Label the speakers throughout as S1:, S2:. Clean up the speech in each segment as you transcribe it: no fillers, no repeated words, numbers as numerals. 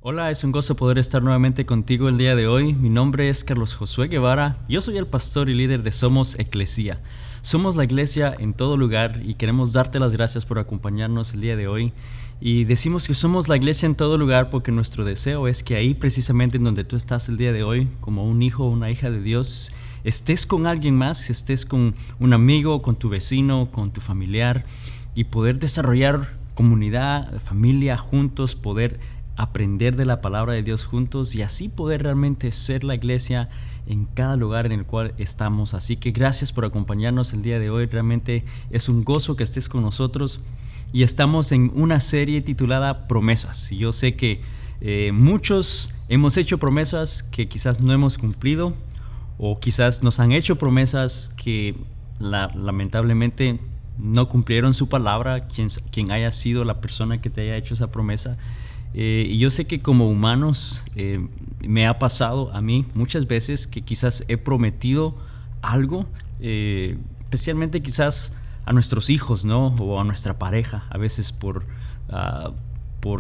S1: Hola, es un gozo poder estar nuevamente contigo el día de hoy. Mi nombre es Carlos Josué Guevara. Yo soy el pastor y líder de Somos Eclesia. Somos la iglesia en todo lugar y queremos darte las gracias por acompañarnos el día de hoy. Y decimos que somos la iglesia en todo lugar porque nuestro deseo es que ahí precisamente en donde tú estás el día de hoy, como un hijo o una hija de Dios, estés con alguien más, estés con un amigo, con tu vecino, con tu familiar y poder desarrollar comunidad, familia juntos, poder aprender de la palabra de Dios juntos y así poder realmente ser la iglesia en cada lugar en el cual estamos. Así que gracias por acompañarnos el día de hoy. Realmente es un gozo que estés con nosotros y estamos en una serie titulada Promesas. Y yo sé que muchos hemos hecho promesas que quizás no hemos cumplido o quizás nos han hecho promesas que lamentablemente no cumplieron su palabra, quien haya sido la persona que te haya hecho esa promesa. Y yo sé que como humanos me ha pasado a mí muchas veces que quizás he prometido algo, especialmente quizás a nuestros hijos, ¿no? O a nuestra pareja. A veces por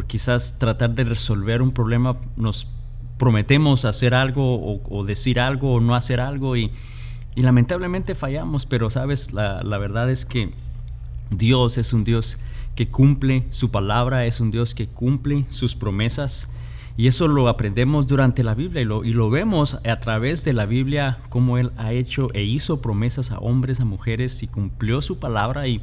S1: quizás tratar de resolver un problema nos prometemos hacer algo o decir algo o no hacer algo y lamentablemente fallamos. Pero sabes, la verdad es que Dios es un Dios que cumple su palabra, es un Dios que cumple sus promesas y eso lo aprendemos durante la Biblia y lo vemos a través de la Biblia cómo Él ha hecho e hizo promesas a hombres, a mujeres y cumplió su palabra y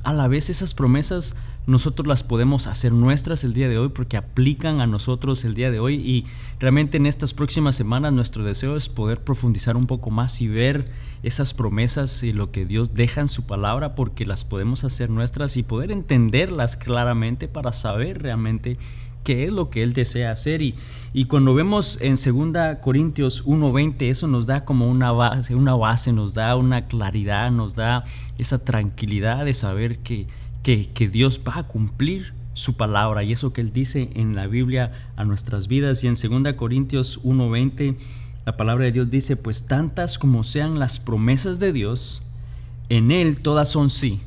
S1: a la vez esas promesas nosotros las podemos hacer nuestras el día de hoy porque aplican a nosotros el día de hoy y realmente en estas próximas semanas nuestro deseo es poder profundizar un poco más y ver esas promesas y lo que Dios deja en su palabra porque las podemos hacer nuestras y poder entenderlas claramente para saber realmente qué es lo que Él desea hacer y cuando vemos en 2 Corintios 1:20 eso nos da como una base, nos da una claridad, nos da esa tranquilidad de saber que Dios va a cumplir su palabra y eso que Él dice en la Biblia a nuestras vidas. Y en 2 Corintios 1:20 la palabra de Dios dice: pues tantas como sean las promesas de Dios, en Él todas son sí.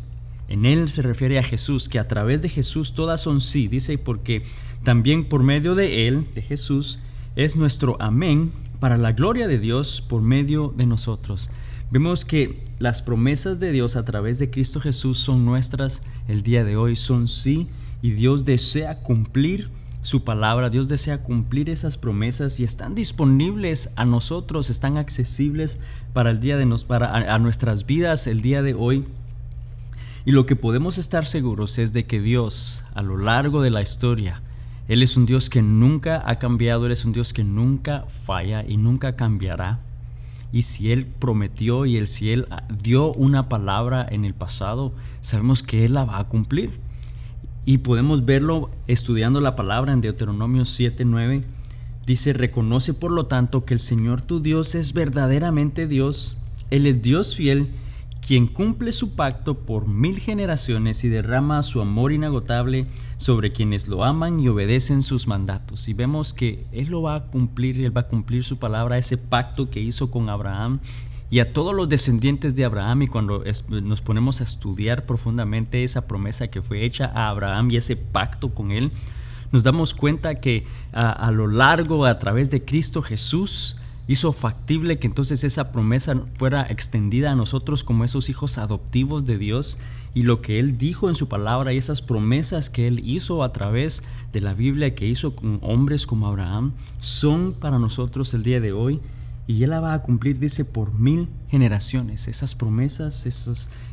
S1: En Él se refiere a Jesús, que a través de Jesús todas son sí. Dice porque también por medio de Él, de Jesús, es nuestro amén para la gloria de Dios por medio de nosotros. Vemos que las promesas de Dios a través de Cristo Jesús son nuestras el día de hoy, son sí, y Dios desea cumplir su palabra, Dios desea cumplir esas promesas y están disponibles a nosotros, están accesibles para el día de para nuestras vidas el día de hoy. Y lo que podemos estar seguros es de que Dios, a lo largo de la historia, Él es un Dios que nunca ha cambiado, Él es un Dios que nunca falla y nunca cambiará. Y si Él prometió y si Él dio una palabra en el pasado, sabemos que Él la va a cumplir. Y podemos verlo estudiando la palabra en Deuteronomio 7:9. Dice: reconoce por lo tanto que el Señor tu Dios es verdaderamente Dios. Él es Dios fiel, quien cumple su pacto por 1000 generaciones y derrama su amor inagotable sobre quienes lo aman y obedecen sus mandatos. Y vemos que Él lo va a cumplir, Él va a cumplir su palabra, ese pacto que hizo con Abraham y a todos los descendientes de Abraham. Y cuando nos ponemos a estudiar profundamente esa promesa que fue hecha a Abraham y ese pacto con Él, nos damos cuenta que a lo largo, a través de Cristo Jesús, hizo factible que entonces esa promesa fuera extendida a nosotros como esos hijos adoptivos de Dios. Y lo que Él dijo en su palabra y esas promesas que Él hizo a través de la Biblia, que hizo con hombres como Abraham, son para nosotros el día de hoy. Y Él la va a cumplir, dice, por 1000 generaciones. Esas promesas,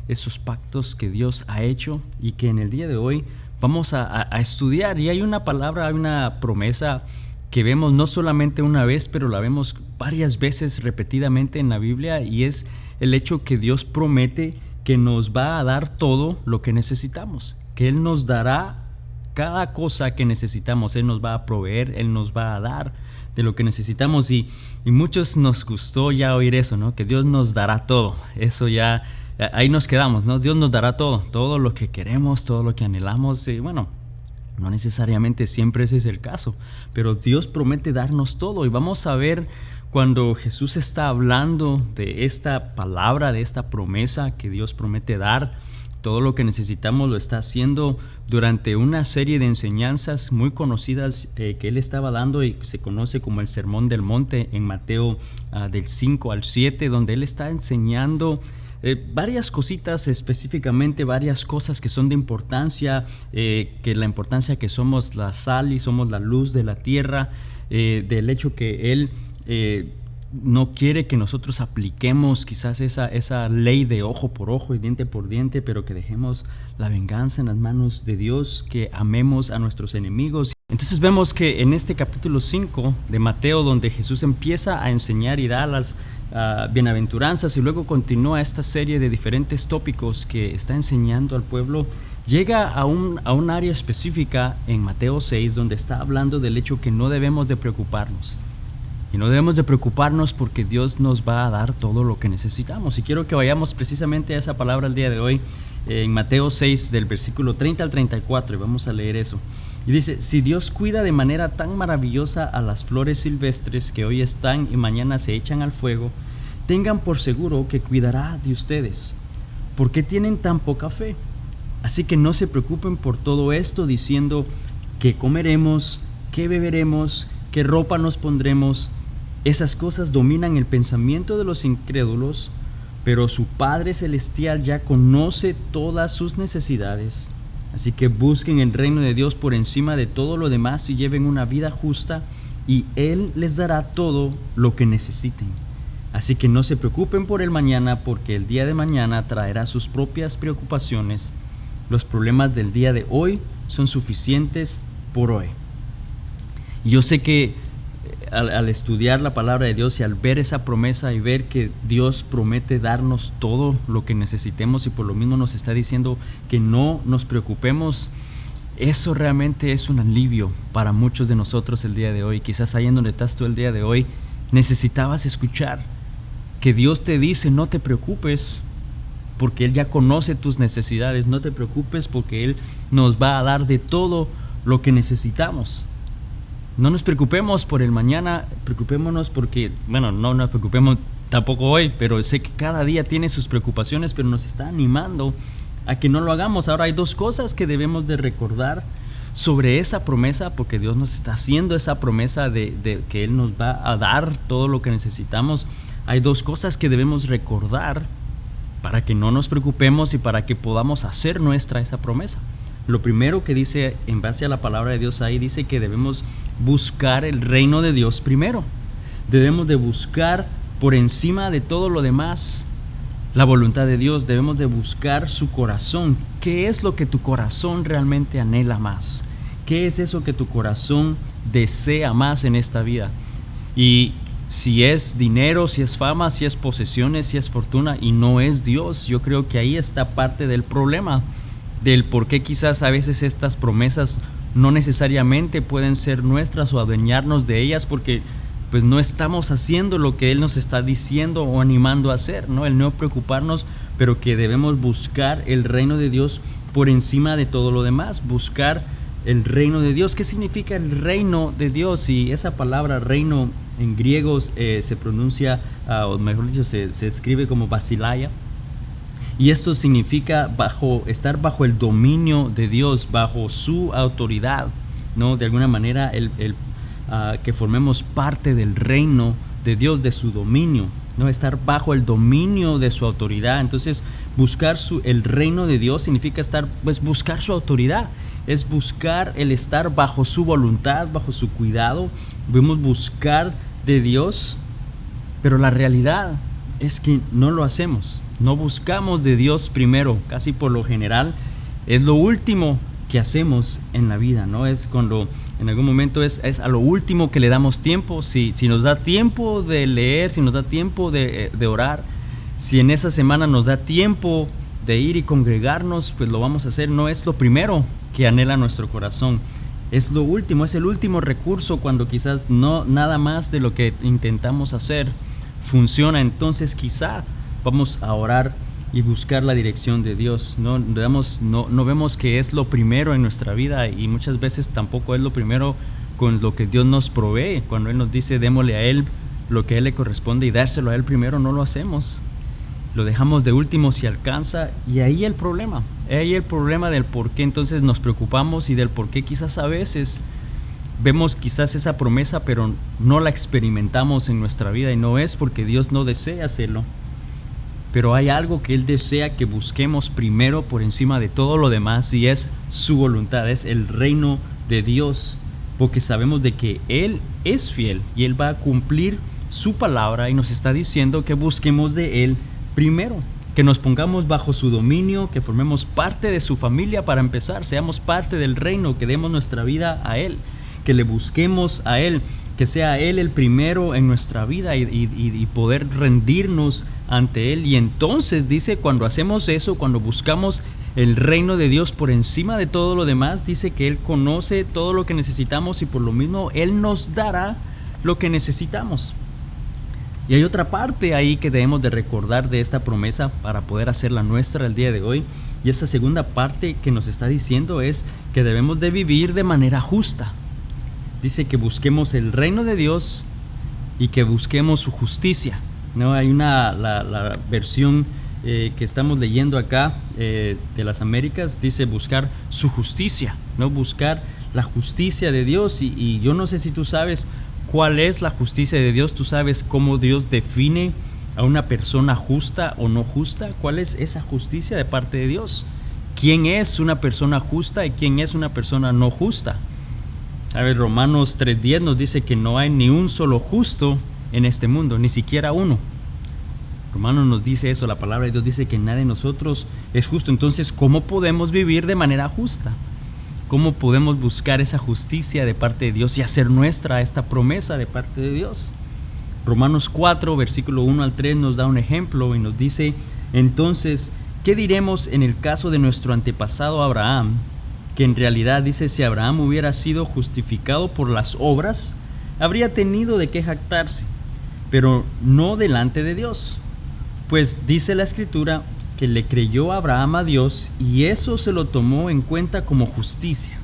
S1: esos pactos que Dios ha hecho y que en el día de hoy vamos a estudiar. Y hay una palabra, hay una promesa que vemos no solamente una vez, pero la vemos varias veces repetidamente en la Biblia, y es el hecho que Dios promete que nos va a dar todo lo que necesitamos, que Él nos dará cada cosa que necesitamos, Él nos va a proveer, Él nos va a dar de lo que necesitamos, y muchos nos gustó ya oír eso, ¿no? Que Dios nos dará todo. Eso ya, ahí nos quedamos, ¿no? Dios nos dará todo lo que queremos, todo lo que anhelamos, y bueno, no necesariamente siempre ese es el caso, pero Dios promete darnos todo. Y vamos a ver cuando Jesús está hablando de esta palabra, de esta promesa que Dios promete dar, Todo lo que necesitamos lo está haciendo durante una serie de enseñanzas muy conocidas que él estaba dando y se conoce como el Sermón del Monte en Mateo del 5 al 7, donde él está enseñando varias cositas, específicamente varias cosas que son de importancia, que la importancia que somos la sal y somos la luz de la tierra, del hecho que él no quiere que nosotros apliquemos quizás esa ley de ojo por ojo y diente por diente, pero que dejemos la venganza en las manos de Dios, que amemos a nuestros enemigos. Entonces vemos que en este capítulo 5 de Mateo, donde Jesús empieza a enseñar y da las bienaventuranzas y luego continúa esta serie de diferentes tópicos que está enseñando al pueblo, llega a un área específica en Mateo 6 donde está hablando del hecho que no debemos de preocuparnos. Y no debemos de preocuparnos porque Dios nos va a dar todo lo que necesitamos. Y quiero que vayamos precisamente a esa palabra el día de hoy, en Mateo 6, del versículo 30 al 34, y vamos a leer eso. Y dice: si Dios cuida de manera tan maravillosa a las flores silvestres que hoy están y mañana se echan al fuego, tengan por seguro que cuidará de ustedes. ¿Por qué tienen tan poca fe? Así que no se preocupen por todo esto diciendo: ¿qué comeremos? ¿Qué beberemos? ¿Qué ropa nos pondremos? Esas cosas dominan el pensamiento de los incrédulos, pero su Padre Celestial ya conoce todas sus necesidades. Así que busquen el reino de Dios por encima de todo lo demás y lleven una vida justa, y Él les dará todo lo que necesiten. Así que no se preocupen por el mañana, porque el día de mañana traerá sus propias preocupaciones. Los problemas del día de hoy son suficientes por hoy. Y yo sé que al estudiar la palabra de Dios y al ver esa promesa y ver que Dios promete darnos todo lo que necesitemos y por lo mismo nos está diciendo que no nos preocupemos, eso realmente es un alivio para muchos de nosotros el día de hoy. Quizás ahí en donde estás tú el día de hoy necesitabas escuchar que Dios te dice: no te preocupes porque Él ya conoce tus necesidades, no te preocupes porque Él nos va a dar de todo lo que necesitamos. No nos preocupemos por el mañana, preocupémonos porque, no nos preocupemos tampoco hoy, pero sé que cada día tiene sus preocupaciones, pero nos está animando a que no lo hagamos. Ahora hay dos cosas que debemos de recordar sobre esa promesa, porque Dios nos está haciendo esa promesa de que Él nos va a dar todo lo que necesitamos. Hay dos cosas que debemos recordar para que no nos preocupemos y para que podamos hacer nuestra esa promesa. Lo primero que dice en base a la palabra de Dios ahí, dice que debemos buscar el reino de Dios primero. Debemos de buscar por encima de todo lo demás la voluntad de Dios. Debemos de buscar su corazón. ¿Qué es lo que tu corazón realmente anhela más? ¿Qué es eso que tu corazón desea más en esta vida? Y si es dinero, si es fama, si es posesiones, si es fortuna y no es Dios, yo creo que ahí está parte del problema, del por qué quizás a veces estas promesas no necesariamente pueden ser nuestras o adueñarnos de ellas, porque pues no estamos haciendo lo que Él nos está diciendo o animando a hacer, ¿no? El no preocuparnos, pero que debemos buscar el reino de Dios por encima de todo lo demás. Buscar el reino de Dios. ¿Qué significa el reino de Dios? Y esa palabra reino en griego se pronuncia, o mejor dicho, se escribe como basileia. Y esto significa estar bajo el dominio de Dios, bajo su autoridad, ¿no? De alguna manera que formemos parte del reino de Dios, de su dominio, ¿no? Estar bajo el dominio de su autoridad. Entonces, buscar el reino de Dios significa buscar su autoridad, es buscar el estar bajo su voluntad, bajo su cuidado. Debemos buscar de Dios, pero la realidad es que no lo hacemos. No buscamos de Dios primero. Casi por lo general es lo último que hacemos en la vida, ¿no? Es cuando en algún momento es a lo último que le damos tiempo. Si nos da tiempo de leer, si nos da tiempo de orar, si en esa semana nos da tiempo de ir y congregarnos, pues lo vamos a hacer. No es lo primero que anhela nuestro corazón. Es lo último, es el último recurso cuando quizás no nada más de lo que intentamos hacer funciona. Entonces quizá vamos a orar y buscar la dirección de Dios. No vemos que es lo primero en nuestra vida, y muchas veces tampoco es lo primero con lo que Dios nos provee. Cuando Él nos dice démosle a Él lo que a Él le corresponde y dárselo a Él primero, no lo hacemos. lo dejamos de último si alcanza, y ahí el problema del por qué entonces nos preocupamos y del por qué quizás a veces vemos quizás esa promesa pero no la experimentamos en nuestra vida, y no es porque Dios no desea hacerlo, pero hay algo que Él desea que busquemos primero por encima de todo lo demás, y es su voluntad, es el reino de Dios, porque sabemos de que Él es fiel y Él va a cumplir su palabra, y nos está diciendo que busquemos de Él primero, que nos pongamos bajo su dominio, que formemos parte de su familia para empezar, seamos parte del reino, que demos nuestra vida a Él, que le busquemos a Él, que sea Él el primero en nuestra vida y poder rendirnos ante Él. Y entonces dice, cuando hacemos eso, cuando buscamos el reino de Dios por encima de todo lo demás, dice que Él conoce todo lo que necesitamos y por lo mismo Él nos dará lo que necesitamos. Y hay otra parte ahí que debemos de recordar de esta promesa para poder hacerla nuestra el día de hoy. Y esta segunda parte que nos está diciendo es que debemos de vivir de manera justa. Dice que busquemos el reino de Dios y que busquemos su justicia, ¿no? Hay la versión que estamos leyendo acá de las Américas, dice buscar su justicia, ¿no? Buscar la justicia de Dios. Y yo no sé si tú sabes cuál es la justicia de Dios. Tú sabes cómo Dios define a una persona justa o no justa. ¿Cuál es esa justicia de parte de Dios? ¿Quién es una persona justa y quién es una persona no justa? A ver, Romanos 3:10 nos dice que no hay ni un solo justo en este mundo, ni siquiera uno. Romanos nos dice eso, la palabra de Dios dice que nadie de nosotros es justo. Entonces, ¿cómo podemos vivir de manera justa? ¿Cómo podemos buscar esa justicia de parte de Dios y hacer nuestra esta promesa de parte de Dios? Romanos 4, versículo 1 al 3 nos da un ejemplo y nos dice, entonces, ¿qué diremos en el caso de nuestro antepasado Abraham? Que en realidad dice, si Abraham hubiera sido justificado por las obras, habría tenido de qué jactarse, pero no delante de Dios. Pues dice la Escritura que le creyó Abraham a Dios y eso se lo tomó en cuenta como justicia.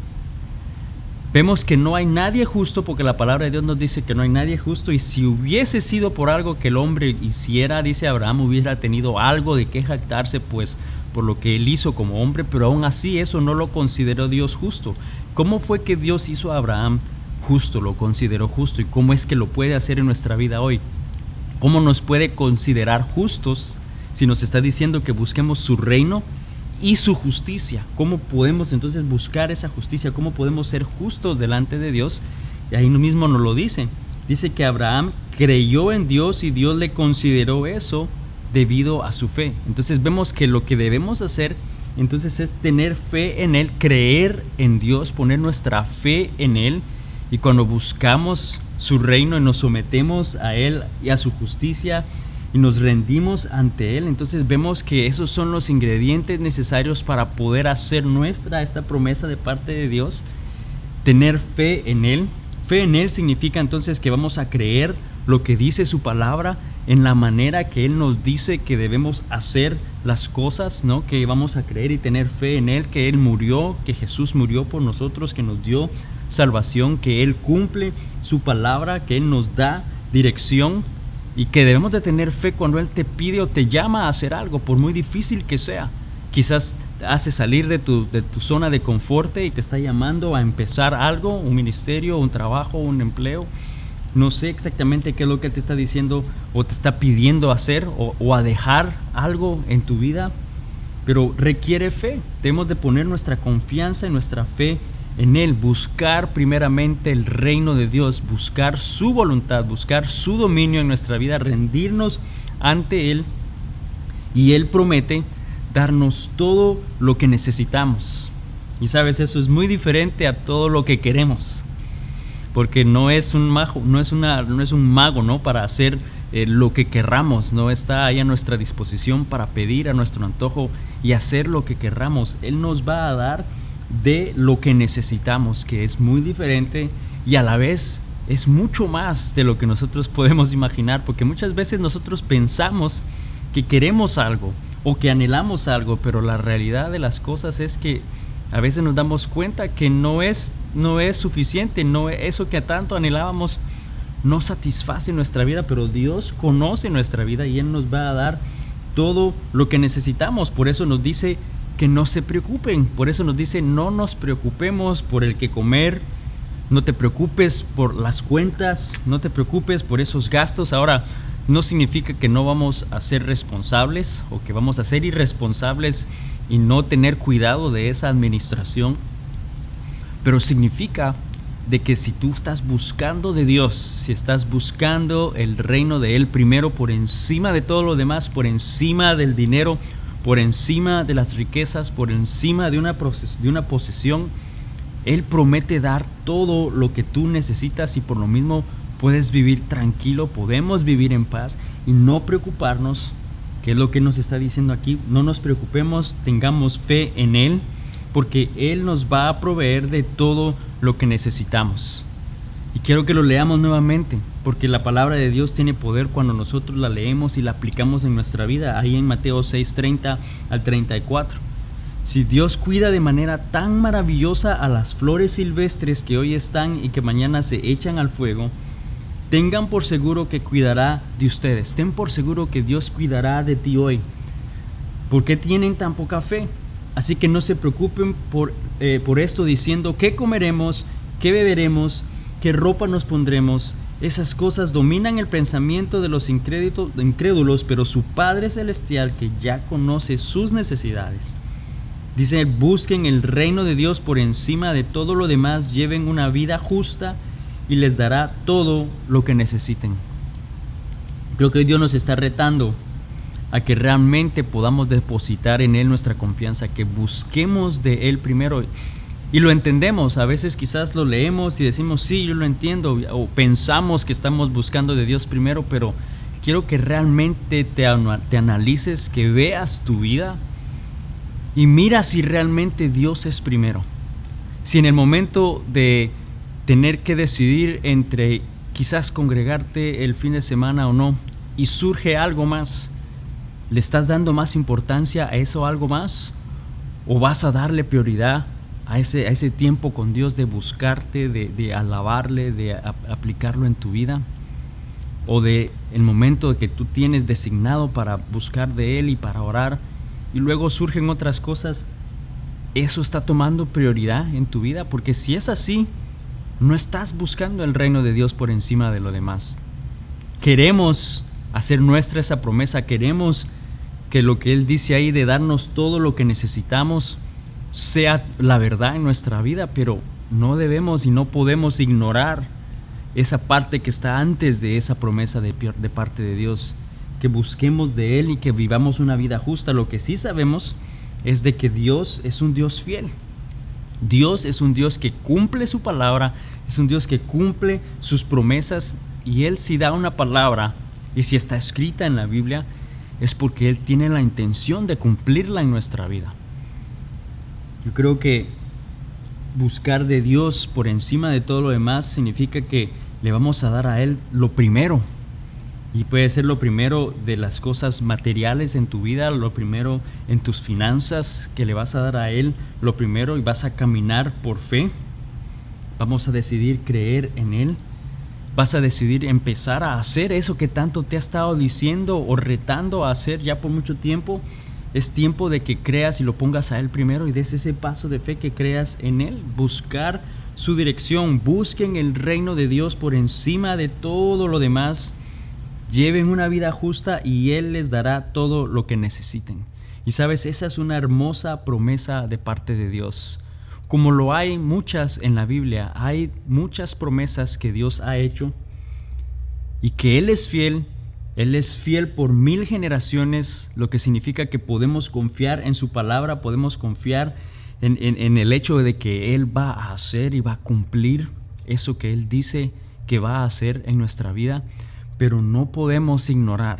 S1: Vemos que no hay nadie justo porque la palabra de Dios nos dice que no hay nadie justo, y si hubiese sido por algo que el hombre hiciera, dice Abraham, hubiera tenido algo de qué jactarse, pues por lo que él hizo como hombre, pero aún así eso no lo consideró Dios justo. ¿Cómo fue que Dios hizo a Abraham justo, lo consideró justo, y cómo es que lo puede hacer en nuestra vida hoy? ¿Cómo nos puede considerar justos si nos está diciendo que busquemos su reino y su justicia? ¿Cómo podemos entonces buscar esa justicia? ¿Cómo podemos ser justos delante de Dios? Y ahí mismo nos lo dice. Dice que Abraham creyó en Dios y Dios le consideró eso debido a su fe. Entonces vemos que lo que debemos hacer entonces es tener fe en Él, creer en Dios, poner nuestra fe en Él, y cuando buscamos su reino y nos sometemos a Él y a su justicia y nos rendimos ante Él, entonces vemos que esos son los ingredientes necesarios para poder hacer nuestra esta promesa de parte de Dios, tener fe en Él. Fe en Él significa entonces que vamos a creer lo que dice su palabra en la manera que Él nos dice que debemos hacer las cosas, ¿no? Que vamos a creer y tener fe en Él, que Él murió, que Jesús murió por nosotros, que nos dio salvación, que Él cumple su palabra, que Él nos da dirección, y que debemos de tener fe cuando Él te pide o te llama a hacer algo, por muy difícil que sea. Quizás te hace salir de tu zona de confort y te está llamando a empezar algo, un ministerio, un trabajo, un empleo. No sé exactamente qué es lo que Él te está diciendo o te está pidiendo hacer o a dejar algo en tu vida, pero requiere fe. Debemos de poner nuestra confianza y nuestra fe en Él, buscar primeramente el reino de Dios, buscar su voluntad, buscar su dominio en nuestra vida, rendirnos ante Él, y Él promete darnos todo lo que necesitamos. Y sabes, eso es muy diferente a todo lo que queremos, porque no es un mago, no es un mago, ¿no? Para hacer lo que querramos, no está ahí a nuestra disposición para pedir a nuestro antojo y hacer lo que querramos. Él nos va a dar de lo que necesitamos, que es muy diferente y a la vez es mucho más de lo que nosotros podemos imaginar, porque muchas veces nosotros pensamos que queremos algo o que anhelamos algo, pero la realidad de las cosas es que a veces nos damos cuenta que no es suficiente, eso que tanto anhelábamos no satisface nuestra vida, pero Dios conoce nuestra vida y Él nos va a dar todo lo que necesitamos. Por eso nos dice que no se preocupen. Por eso nos dice no nos preocupemos por el que comer. No te preocupes por las cuentas. No te preocupes por esos gastos. Ahora, no significa que no vamos a ser responsables o que vamos a ser irresponsables y no tener cuidado de esa administración. Pero significa de que si tú estás buscando de Dios, si estás buscando el reino de Él primero por encima de todo lo demás, por encima del dinero, por encima de las riquezas, por encima de una posesión, Él promete dar todo lo que tú necesitas y por lo mismo puedes vivir tranquilo, podemos vivir en paz y no preocuparnos, que es lo que nos está diciendo aquí. No nos preocupemos, tengamos fe en Él, porque Él nos va a proveer de todo lo que necesitamos. Y quiero que lo leamos nuevamente, porque la palabra de Dios tiene poder cuando nosotros la leemos y la aplicamos en nuestra vida. Ahí en Mateo 6:30 al 34. Si Dios cuida de manera tan maravillosa a las flores silvestres que hoy están y que mañana se echan al fuego, tengan por seguro que cuidará de ustedes. Ten por seguro que Dios cuidará de ti hoy. ¿Por qué tienen tan poca fe? Así que no se preocupen por esto diciendo qué comeremos, qué beberemos, qué ropa nos pondremos. Esas cosas dominan el pensamiento de los incrédulos, pero su Padre Celestial, que ya conoce sus necesidades, dice: busquen el reino de Dios por encima de todo lo demás, lleven una vida justa y les dará todo lo que necesiten. Creo que hoy Dios nos está retando a que realmente podamos depositar en Él nuestra confianza, que busquemos de Él primero. Y lo entendemos, a veces quizás lo leemos y decimos sí, yo lo entiendo, o pensamos que estamos buscando de Dios primero, pero quiero que realmente te analices, que veas tu vida y mira si realmente Dios es primero. Si en el momento de tener que decidir entre quizás congregarte el fin de semana o no, y surge algo más, ¿le estás dando más importancia a eso algo más? ¿O vas a darle prioridad a ese tiempo con Dios de buscarte, de alabarle, de aplicarlo en tu vida? ¿O de el momento que tú tienes designado para buscar de Él y para orar, y luego surgen otras cosas? ¿Eso está tomando prioridad en tu vida? Porque si es así, no estás buscando el reino de Dios por encima de lo demás. Queremos hacer nuestra esa promesa, queremos que lo que Él dice ahí de darnos todo lo que necesitamos sea la verdad en nuestra vida, pero no debemos y no podemos ignorar esa parte que está antes de esa promesa de parte de Dios, que busquemos de Él y que vivamos una vida justa. Lo que sí sabemos es de que Dios es un Dios fiel. Dios es un Dios que cumple su palabra, es un Dios que cumple sus promesas, y Él si da una palabra y si está escrita en la Biblia, es porque Él tiene la intención de cumplirla en nuestra vida. Yo creo que buscar de Dios por encima de todo lo demás significa que le vamos a dar a Él lo primero. Y puede ser lo primero de las cosas materiales en tu vida, lo primero en tus finanzas, que le vas a dar a Él lo primero, y vas a caminar por fe. Vamos a decidir creer en Él. Vas a decidir empezar a hacer eso que tanto te ha estado diciendo o retando a hacer ya por mucho tiempo. Es tiempo de que creas y lo pongas a Él primero y des ese paso de fe, que creas en Él. Buscar su dirección. Busquen el reino de Dios por encima de todo lo demás. Lleven una vida justa y Él les dará todo lo que necesiten. Y sabes, esa es una hermosa promesa de parte de Dios. Como lo hay muchas en la Biblia, hay muchas promesas que Dios ha hecho y que Él es fiel por 1000 generaciones, lo que significa que podemos confiar en su palabra, podemos confiar en el hecho de que Él va a hacer y va a cumplir eso que Él dice que va a hacer en nuestra vida, pero no podemos ignorar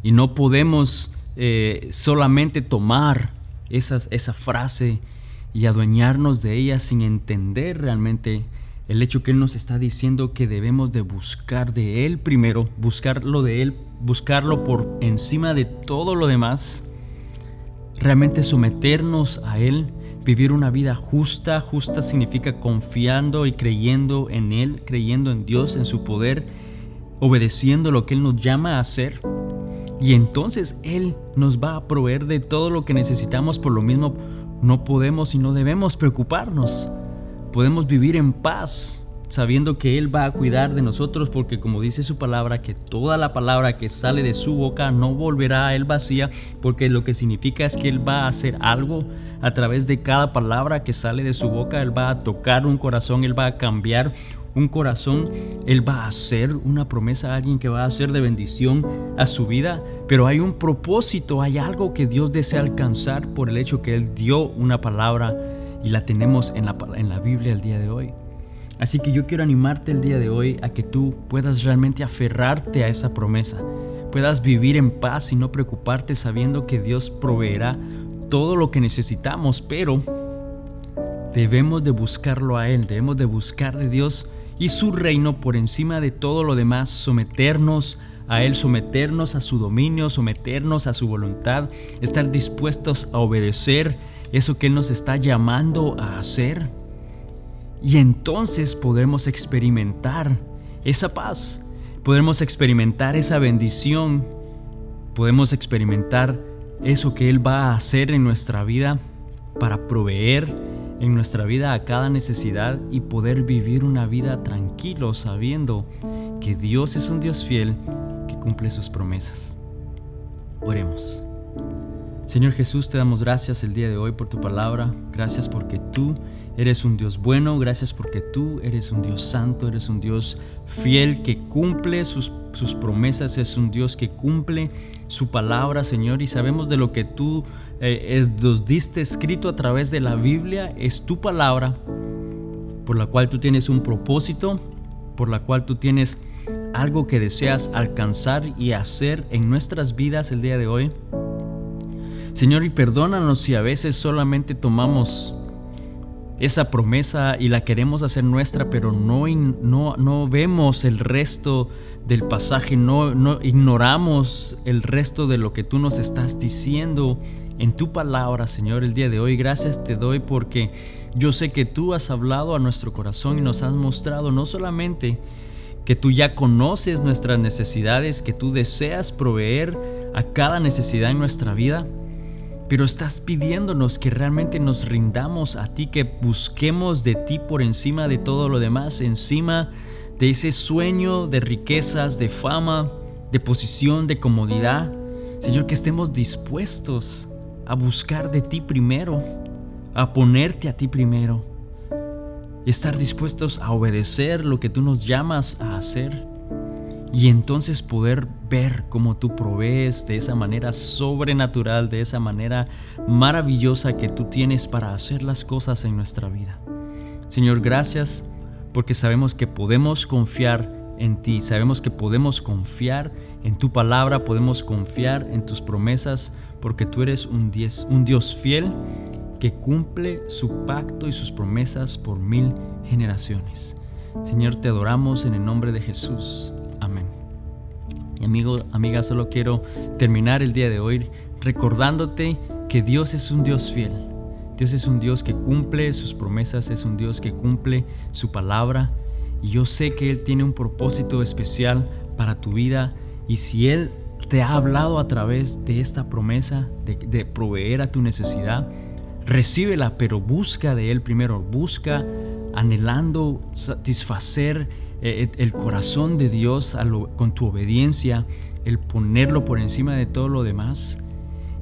S1: y no podemos solamente tomar esa frase y adueñarnos de ella sin entender realmente el hecho que Él nos está diciendo, que debemos de buscar de Él primero, buscarlo de Él, buscarlo por encima de todo lo demás, realmente someternos a Él, vivir una vida justa. Justa significa confiando y creyendo en Él, creyendo en Dios, en su poder, obedeciendo lo que Él nos llama a hacer. Y entonces Él nos va a proveer de todo lo que necesitamos. Por lo mismo, no podemos y no debemos preocuparnos. Podemos vivir en paz, sabiendo que Él va a cuidar de nosotros, porque como dice su palabra, que toda la palabra que sale de su boca no volverá a Él vacía, porque lo que significa es que Él va a hacer algo a través de cada palabra que sale de su boca. Él va a tocar un corazón, Él va a cambiar un corazón, Él va a hacer una promesa a alguien que va a ser de bendición a su vida. Pero hay un propósito, hay algo que Dios desea alcanzar por el hecho que Él dio una palabra y la tenemos en la Biblia el día de hoy. Así que yo quiero animarte el día de hoy a que tú puedas realmente aferrarte a esa promesa, puedas vivir en paz y no preocuparte sabiendo que Dios proveerá todo lo que necesitamos, pero debemos de buscarlo a Él, debemos de buscar de Dios y su reino por encima de todo lo demás, someternos a Él, someternos a su dominio, someternos a su voluntad, estar dispuestos a obedecer eso que Él nos está llamando a hacer. Y entonces podremos experimentar esa paz, podremos experimentar esa bendición, podemos experimentar eso que Él va a hacer en nuestra vida para proveer en nuestra vida a cada necesidad y poder vivir una vida tranquilo sabiendo que Dios es un Dios fiel que cumple sus promesas. Oremos. Señor Jesús, te damos gracias el día de hoy por tu palabra. Gracias porque tú eres un Dios bueno. Gracias porque tú eres un Dios santo. Eres un Dios fiel que cumple sus promesas. Es un Dios que cumple su palabra, Señor. Y sabemos de lo que tú nos diste escrito a través de la Biblia. Es tu palabra por la cual tú tienes un propósito, por la cual tú tienes algo que deseas alcanzar y hacer en nuestras vidas el día de hoy. Señor, y perdónanos si a veces solamente tomamos esa promesa y la queremos hacer nuestra, pero no vemos el resto del pasaje, no ignoramos el resto de lo que tú nos estás diciendo en tu palabra, Señor, el día de hoy. Gracias te doy porque yo sé que tú has hablado a nuestro corazón y nos has mostrado no solamente que tú ya conoces nuestras necesidades, que tú deseas proveer a cada necesidad en nuestra vida, pero estás pidiéndonos que realmente nos rindamos a ti, que busquemos de ti por encima de todo lo demás, encima de ese sueño de riquezas, de fama, de posición, de comodidad. Señor, que estemos dispuestos a buscar de ti primero, a ponerte a ti primero y estar dispuestos a obedecer lo que tú nos llamas a hacer. Y entonces poder ver cómo tú provees de esa manera sobrenatural, de esa manera maravillosa que tú tienes para hacer las cosas en nuestra vida. Señor, gracias porque sabemos que podemos confiar en ti, sabemos que podemos confiar en tu palabra, podemos confiar en tus promesas, porque tú eres un Dios fiel que cumple su pacto y sus promesas por 1000 generaciones. Señor, te adoramos en el nombre de Jesús. Amén. Y amiga, solo quiero terminar el día de hoy recordándote que Dios es un Dios fiel. Dios es un Dios que cumple sus promesas, es un Dios que cumple su palabra. Y yo sé que Él tiene un propósito especial para tu vida. Y si Él te ha hablado a través de esta promesa de proveer a tu necesidad, recíbela, pero busca de Él primero. Busca anhelando satisfacer el corazón de Dios con tu obediencia, el ponerlo por encima de todo lo demás,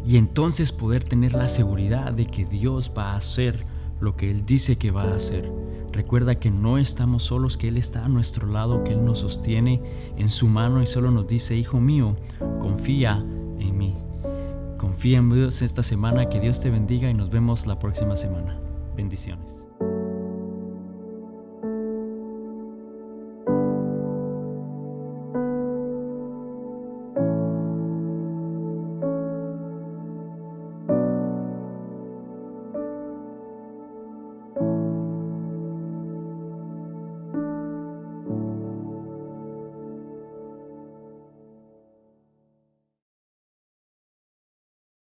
S1: y entonces poder tener la seguridad de que Dios va a hacer lo que Él dice que va a hacer. Recuerda que no estamos solos, que Él está a nuestro lado, que Él nos sostiene en su mano y solo nos dice: hijo mío, confía en mí. Confía en Dios esta semana. Que Dios te bendiga y nos vemos la próxima semana. Bendiciones.